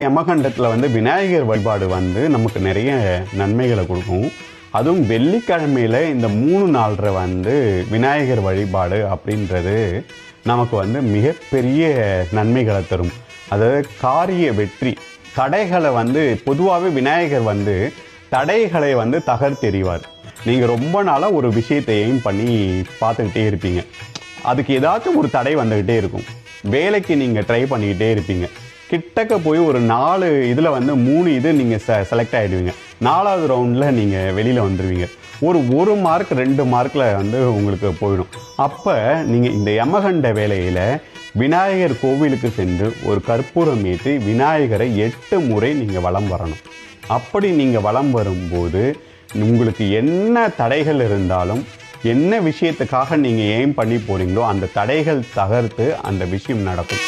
யமகண்டத்தில் வந்து விநாயகர் வழிபாடு வந்து நமக்கு நிறைய நன்மைகளை கொடுக்கும். அதுவும் வெள்ளிக்கிழமையில் இந்த 3 நாள்ற வந்து விநாயகர் வழிபாடு அப்படின்றது நமக்கு வந்து மிகப்பெரிய நன்மைகளை தரும். அதாவது காரிய வெற்றி, தடைகளை வந்து பொதுவாகவே விநாயகர் வந்து தடைகளை வந்து தகர்த்தெறிவார். நீங்கள் ரொம்ப நாளாக ஒரு விஷயத்தை எய்ம் பண்ணி பார்த்துக்கிட்டே இருப்பீங்க, அதுக்கு ஏதாச்சும் ஒரு தடை வந்துக்கிட்டே இருக்கும். வேலைக்கு நீங்கள் ட்ரை பண்ணிக்கிட்டே இருப்பீங்க, கிட்டக்க போய் ஒரு 4 இதில் வந்து 3 இது நீங்கள் செலக்ட் ஆகிடுவீங்க. 4வது ரவுண்டில் நீங்கள் வெளியில் வந்துடுவீங்க. ஒரு மார்க் 2 மார்க்கில் வந்து உங்களுக்கு போயிடும். அப்போ நீங்கள் இந்த யமகண்ட வேலையில் விநாயகர் கோவிலுக்கு சென்று ஒரு கற்பூரம் ஏற்றி விநாயகரை 8 முறை நீங்கள் வலம் வரணும். அப்படி நீங்கள் வலம் வரும்போது உங்களுக்கு என்ன தடைகள் இருந்தாலும், என்ன விஷயத்துக்காக நீங்கள் எய்ம் பண்ணி போகிறீங்களோ அந்த தடைகள் தகர்த்து அந்த விஷயம் நடக்கும்.